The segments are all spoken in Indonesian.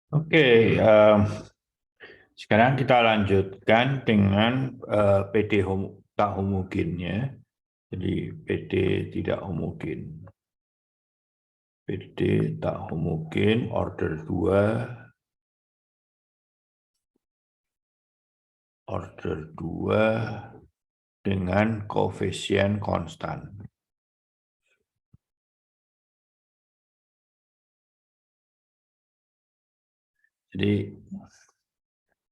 Oke, sekarang kita lanjutkan dengan PD tak homogen ya. Jadi PD tidak homogen. PD tak homogen order 2 dengan koefisien konstan. Jadi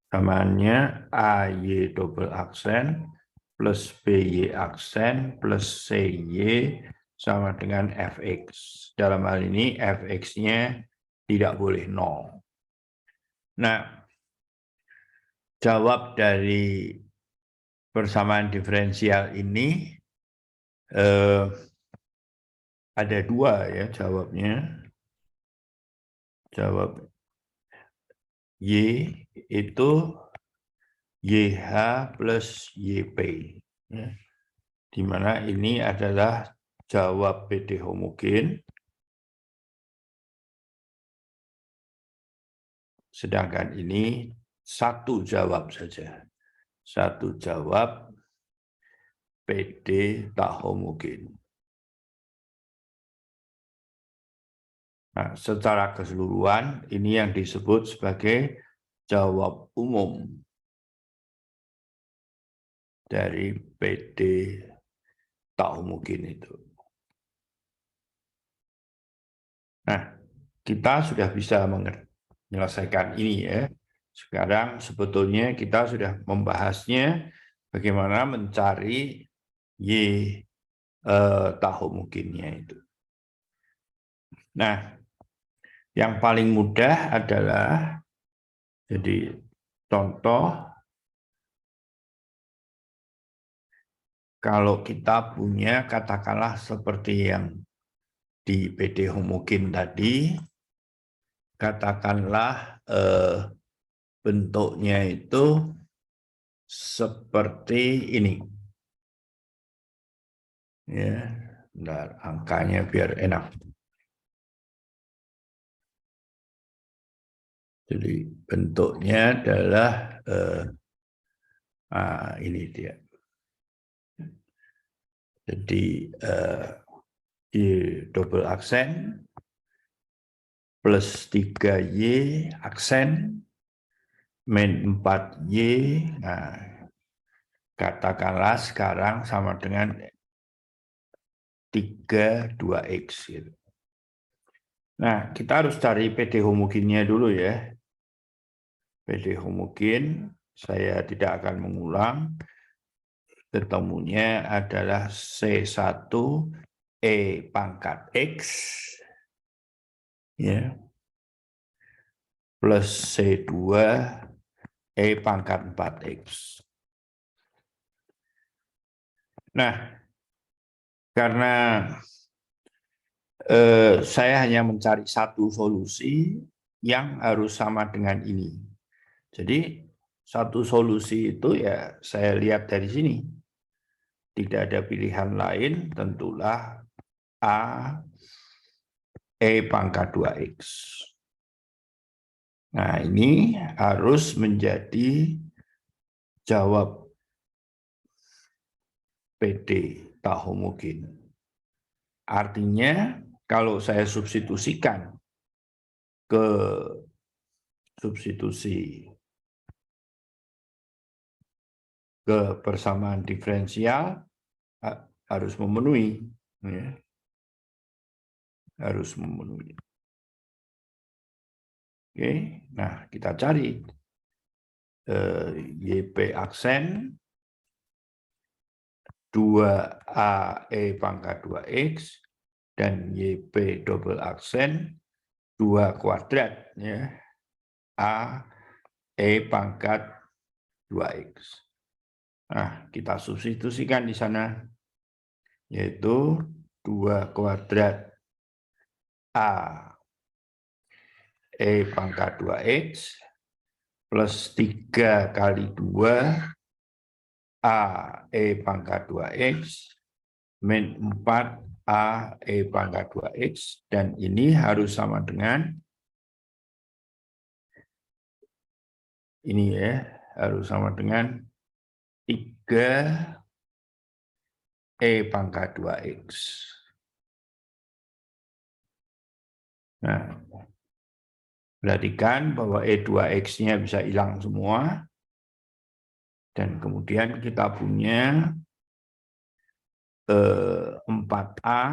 samaannya AY double aksen plus BY aksen plus CY sama dengan Fx. Dalam hal ini Fx-nya tidak boleh 0. Nah, jawab dari persamaan diferensial ini ada 2 ya jawabnya. Jawab Y itu YH plus YP. Ya. Di mana ini adalah jawab PD homogen, sedangkan ini satu jawab saja. Satu jawab PD tak homogen. Nah, secara keseluruhan ini yang disebut sebagai jawab umum dari PD tak homogen itu. Nah, kita sudah bisa menyelesaikan ini ya. Sekarang sebetulnya kita sudah membahasnya bagaimana mencari Y tak homogennya itu. Nah, yang paling mudah adalah jadi contoh kalau kita punya katakanlah seperti yang di PD homogen tadi, katakanlah bentuknya itu seperti ini. Ya, bentar, angkanya biar enak. Jadi bentuknya adalah ini dia. Jadi di double aksen plus 3Y aksen min 4Y. Nah, katakanlah sekarang sama dengan 32X. Gitu. Nah, kita harus cari PD homogennya dulu ya. PD homogen, saya tidak akan mengulang. Ketemunya adalah C1E pangkat X ya, plus C2E pangkat 4X. Nah, karena saya hanya mencari satu solusi yang harus sama dengan ini. Jadi satu solusi itu ya saya lihat dari sini. Tidak ada pilihan lain, tentulah A E pangkat 2X. Nah, ini harus menjadi jawab PD tak homogen. Artinya, kalau saya substitusikan ke persamaan diferensial, harus memenuhi. Ya. Harus memenuhi. Oke, nah kita cari YP aksen 2AE pangkat 2X dan YP double aksen 2 kuadrat ya. AE pangkat 2X. Nah, kita substitusikan di sana yaitu 2 kuadrat A E pangkat 2X plus 3 kali 2 A E pangkat 2X min 4 A E pangkat 2X, dan ini harus sama dengan ini ya harus sama dengan 3 E pangkat 2X. Nah, perhatikan bahwa E2X-nya bisa hilang semua. Dan kemudian kita punya 4A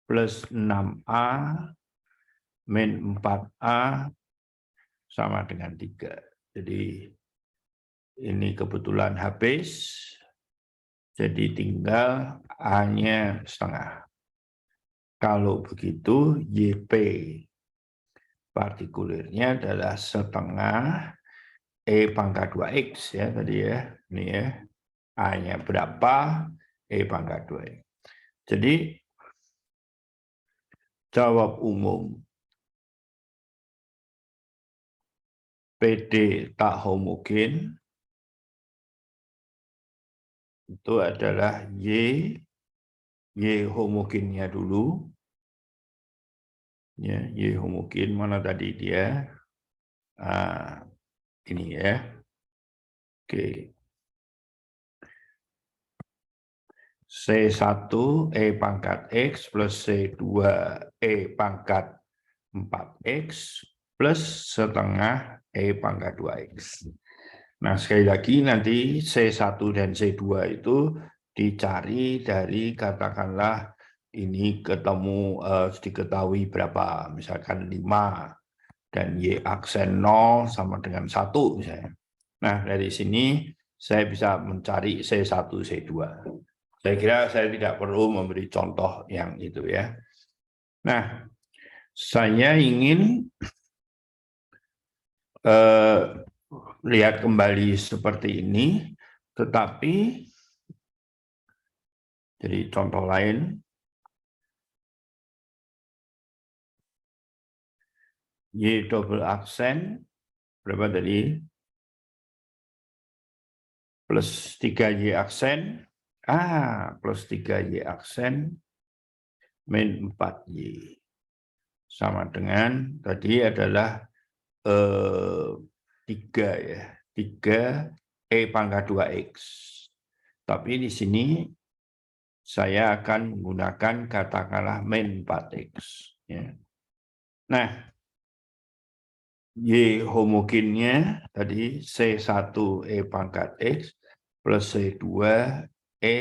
plus 6A min 4A sama dengan 3. Jadi ini kebetulan habis. Jadi tinggal A-nya setengah. Kalau begitu, YP partikulernya adalah setengah E pangkat 2X ya tadi ya. Ini ya. A-nya berapa? E pangkat 2X. Jadi jawab umum PD tak homogen itu adalah Y homogennya dulu. Ya, Y homogen mana tadi dia? Ini ya. Oke. C1 E pangkat X plus C2 E pangkat 4X plus setengah E pangkat 2X. Nah, sekali lagi nanti C1 dan C2 itu dicari dari katakanlah ini ketemu diketahui berapa, misalkan 5 dan Y aksen 0 sama dengan 1 misalnya. Nah, dari sini saya bisa mencari C1, C2. Saya kira saya tidak perlu memberi contoh yang itu ya. Nah, saya ingin lihat kembali seperti ini, tetapi jadi contoh lain, Y double aksen, berapa tadi? Plus 3Y aksen, plus 3Y aksen, min 4Y. Sama dengan tadi adalah 3 ya, 3 E pangkat 2X. Tapi di sini saya akan menggunakan katakanlah min 4X. Ya. Nah, Y homogennya tadi C1 E pangkat X plus C2 E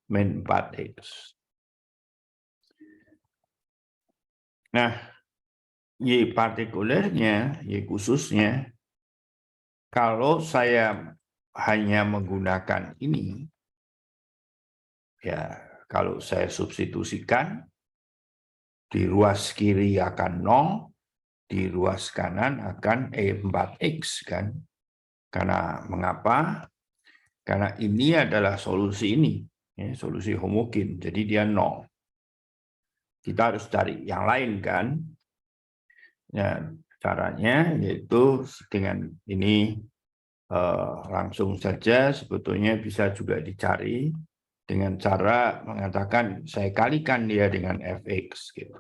min 4X. Nah, Y partikulernya, Y khususnya, kalau saya hanya menggunakan ini, ya kalau saya substitusikan, di ruas kiri akan 0, di ruas kanan akan E4X kan. Karena mengapa? Karena ini adalah solusi ini, ya, solusi homogen, jadi dia 0. Kita harus cari yang lain kan. Ya, caranya yaitu dengan ini langsung saja sebetulnya bisa juga dicari dengan cara mengatakan saya kalikan dia dengan fx gitu.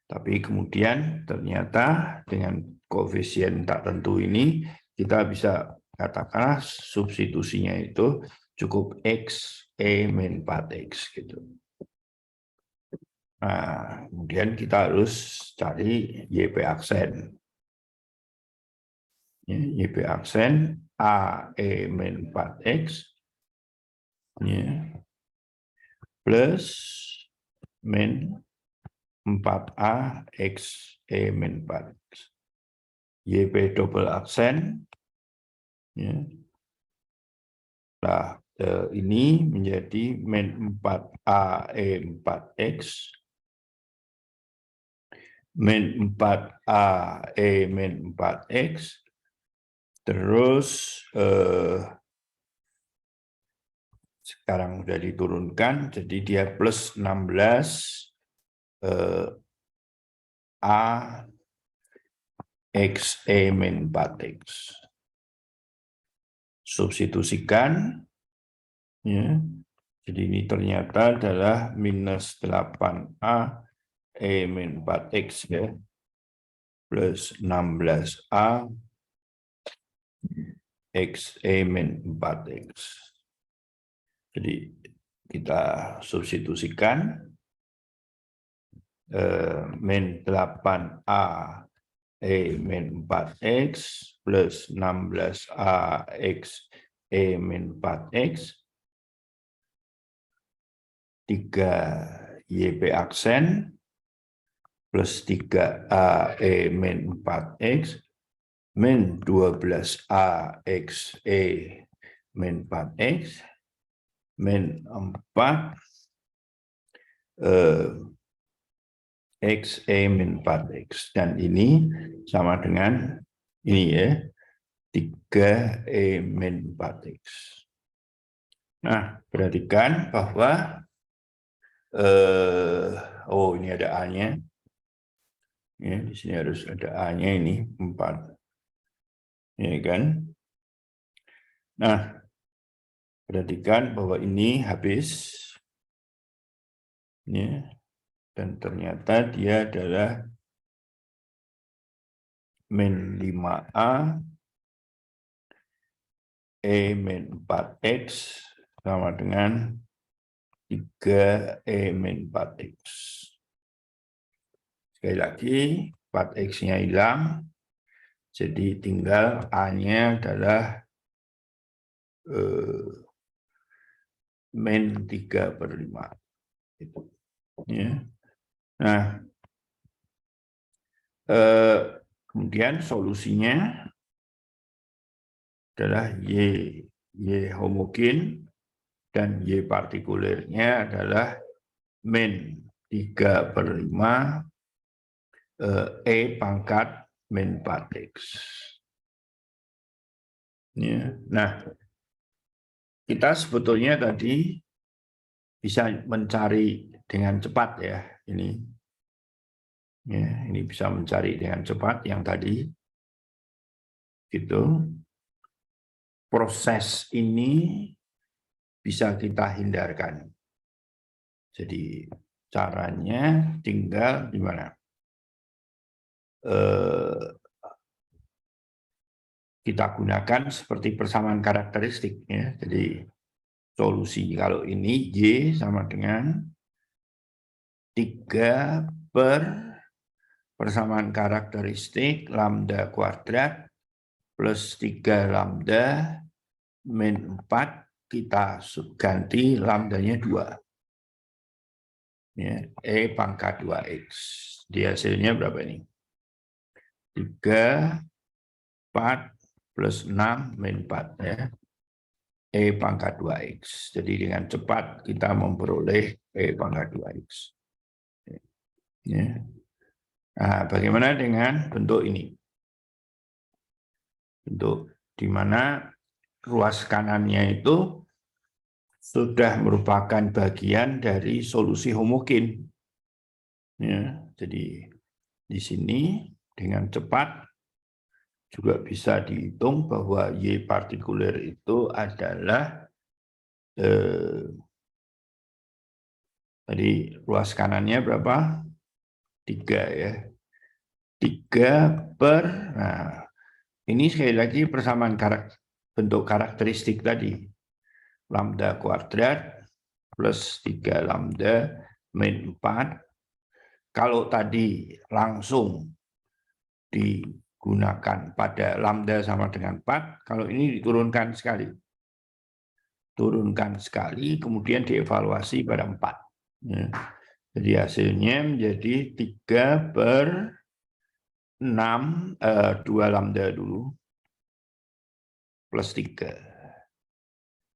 Tapi kemudian ternyata dengan koefisien tak tentu ini kita bisa katakanlah substitusinya itu cukup x e min 4x gitu. Nah, kemudian kita harus cari YP aksen. YP aksen A E min 4X ya, plus min 4A X E min 4X. YP double aksen ya. Nah, ini menjadi min 4A E 4X min 4A E min 4X. Terus sekarang sudah diturunkan, jadi dia plus 16 A X E min 4X. Substitusikan, ya. Jadi ini ternyata adalah minus 8A E min 4X ya, plus 16A X E min 4X. Jadi kita substitusikan min 8A E min 4X plus 16A X E min 4X 3 YP aksen plus 3A E min 4X min 12A X E min 4X min 4 X E min 4X. Dan ini sama dengan ini ya, 3 E min 4X. Nah, perhatikan bahwa oh ini ada A-nya. Ya, di sini harus ada A-nya ini 4. Ya kan? Nah, perhatikan bahwa ini habis. Ya, dan ternyata dia adalah min 5A E min 4X sama dengan 3 E min 4X. Sekali lagi, 4X-nya hilang. Jadi tinggal A-nya adalah min 3/5. Itu. Ya. Nah, kemudian solusinya adalah Y homogen dan Y partikulernya adalah min 3/5 E pangkat min 4X. Ya. Nah, kita sebetulnya tadi bisa mencari dengan cepat ya ini. Ya, ini bisa mencari dengan cepat yang tadi. Gitu. Proses ini bisa kita hindarkan. Jadi caranya tinggal di mana? Kita gunakan seperti persamaan karakteristik ya. Jadi solusi kalau ini Y sama dengan 3 per persamaan karakteristik lambda kuadrat plus 3 lambda min 4 kita ganti lambdanya 2. Ya, E pangkat 2X. Di hasilnya berapa ini? 3, 4, plus 6, min 4. Ya. E pangkat 2X. Jadi dengan cepat kita memperoleh E pangkat 2X. Ya. Nah, bagaimana dengan bentuk ini? Bentuk di mana ruas kanannya itu sudah merupakan bagian dari solusi homogen. Ya, jadi di sini dengan cepat juga bisa dihitung bahwa Y partikuler itu adalah tadi ruas kanannya berapa? 3 ya. 3 per, nah ini sekali lagi persamaan bentuk karakteristik tadi. Lambda kuadrat plus 3 lambda min 4. Kalau tadi langsung digunakan pada lambda sama dengan 4, kalau ini diturunkan sekali. Turunkan sekali, kemudian dievaluasi pada 4. Ya. Jadi hasilnya menjadi 3 per 6, 2 lambda dulu, plus 3.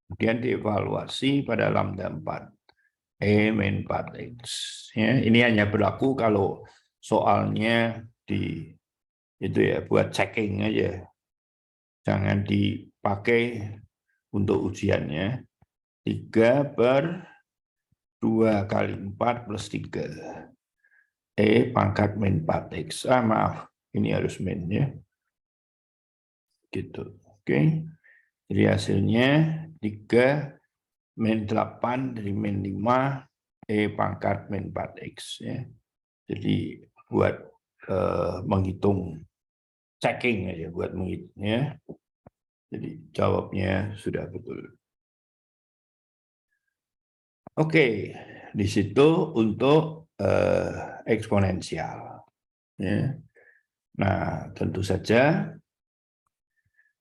Kemudian dievaluasi pada lambda 4. E min 4X. Ya, ini hanya berlaku kalau soalnya itu ya buat checking aja. Jangan dipakai untuk ujiannya. 3 per 2 kali 4 plus 3. E pangkat min 4X. Maaf, ini harus min ya. Gitu. Oke. Jadi hasilnya 3 min 8 dari min 5 E pangkat min 4X ya. Jadi buat menghitung, checking aja buat menghitungnya. Jadi jawabnya sudah betul. Oke, di situ untuk eksponensial. Ya. Nah, tentu saja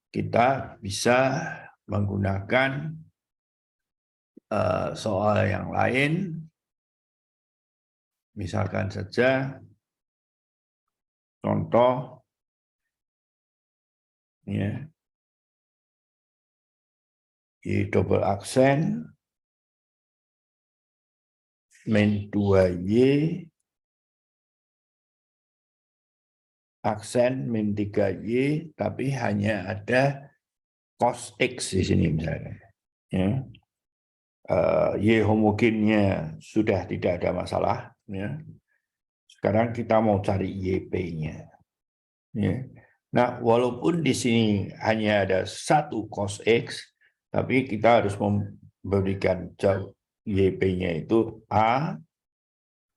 kita bisa menggunakan soal yang lain, misalkan saja contoh ya, Y double aksen min 2Y aksen min 3Y, tapi hanya ada cos X di sini misalnya. Ya. Y homogennya sudah tidak ada masalah. Ya. Sekarang kita mau cari YP-nya. Ya. Nah, walaupun di sini hanya ada satu cos X, tapi kita harus memberikan YP-nya itu A,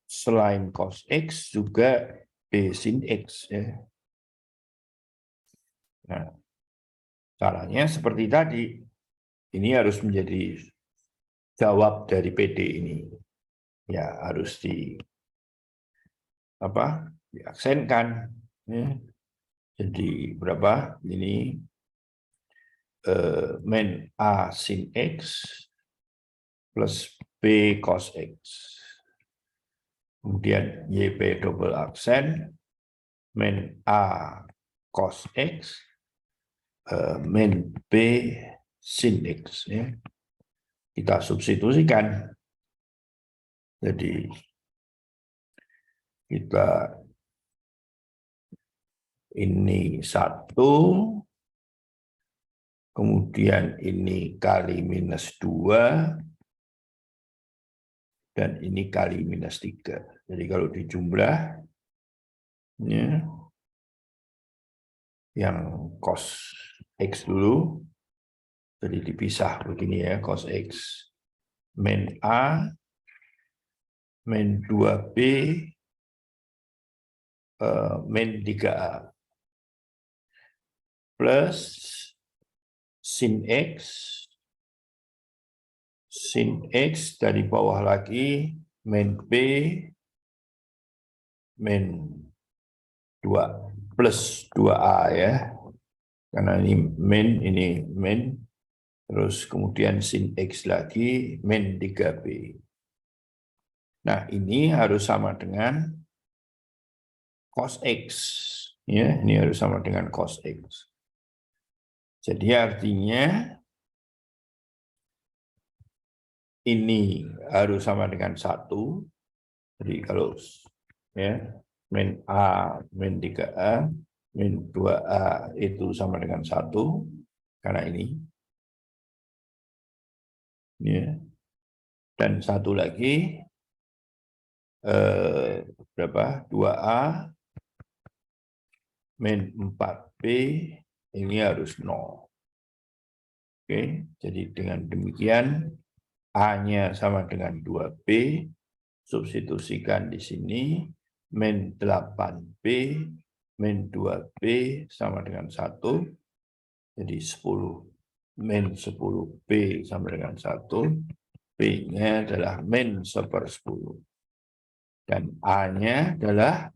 selain cos X juga B sin X. Ya. Nah, caranya seperti tadi. Ini harus menjadi jawab dari PD ini. Ya, harus diaksenkan. Ya. Jadi berapa? Ini min A sin X plus B cos X. Kemudian YP double aksen min A cos X min B sin X. Ya. Kita substitusikan. Jadi kita ini 1, kemudian ini kali minus 2, dan ini kali minus 3. Jadi kalau dijumlah, ya, yang cos X dulu, jadi dipisah begini ya, cos X min A, min 2B, min 3A, plus sin X dari bawah lagi, min B, min 2 plus 2A ya, karena ini min, terus kemudian sin X lagi, min 3B. Nah, ini harus sama dengan cos X. Ya, ini harus sama dengan cos X. Jadi artinya ini harus sama dengan 1. Jadi kalau ya, min A, min 3A, min 2A itu sama dengan 1, karena ini. Ya. Dan satu lagi, berapa? 2A, min 4B, ini harus 0. Oke, jadi dengan demikian, A-nya sama dengan 2B, substitusikan di sini, min 8B, min 2B sama dengan 1, jadi 10. Min 10B sama dengan 1, B-nya adalah min 1/10. Dan A-nya adalah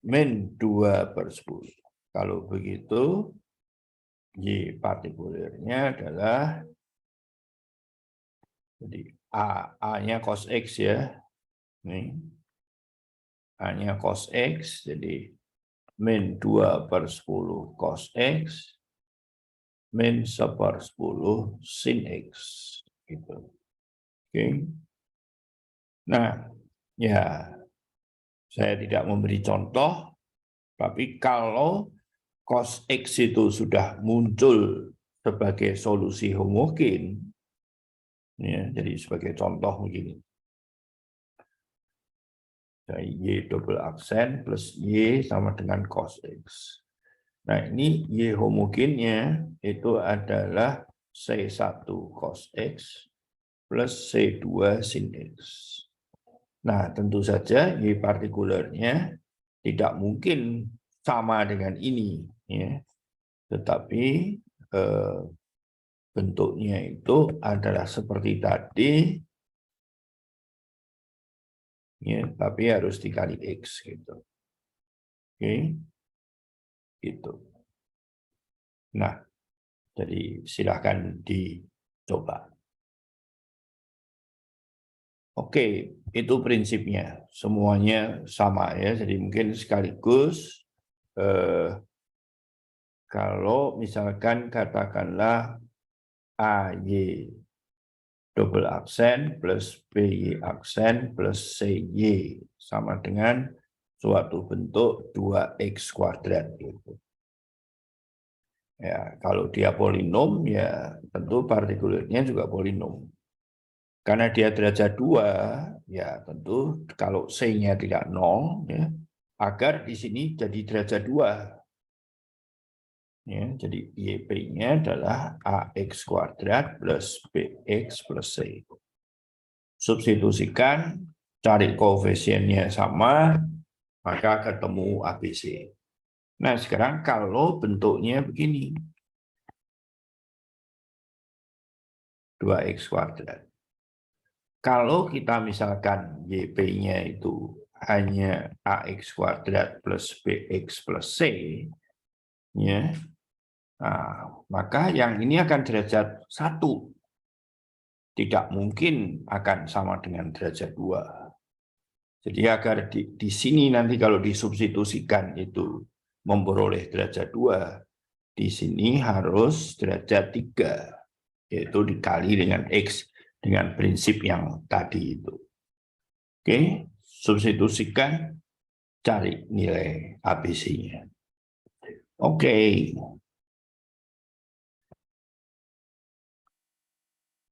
min 2/10. Kalau begitu, Y partikulernya adalah, jadi A-nya cos X ya. Nih. A-nya cos X, jadi min 2/10 cos X, min 1/10 sin X. Gitu. Oke. Nah, ya, saya tidak memberi contoh, tapi kalau cos X itu sudah muncul sebagai solusi homogen, ya, jadi sebagai contoh begini. Y double aksen plus Y sama dengan cos X. Nah, ini Y homogennya itu adalah C1 cos X plus C2 sin X. Nah, tentu saja Y partikulernya tidak mungkin sama dengan ini, ya. Tetapi bentuknya itu adalah seperti tadi, ya, tapi harus dikali X gitu. Oke, gitu. Nah, jadi silakan dicoba. Oke, itu prinsipnya. Semuanya sama ya. Jadi mungkin sekaligus kalau misalkan katakanlah AY double aksen plus BY aksen plus CY sama dengan suatu bentuk 2X kuadrat gitu. Ya, kalau dia polinom ya tentu partikulernya juga polinom. Karena dia derajat 2, ya tentu kalau C-nya tidak 0, ya, agar di sini jadi derajat 2. Ya, jadi YP-nya adalah AX kuadrat plus BX plus C. Substitusikan, cari koefisiennya sama, maka ketemu ABC. Nah, sekarang kalau bentuknya begini, 2X kuadrat. Kalau kita misalkan YP-nya itu hanya AX kuadrat plus BX plus C, ya, nah, maka yang ini akan derajat 1. Tidak mungkin akan sama dengan derajat 2. Jadi agar di sini nanti kalau disubstitusikan itu memperoleh derajat 2, di sini harus derajat 3, yaitu dikali dengan X, dengan prinsip yang tadi itu. Oke, substitusikan, cari nilai ABC-nya. Oke.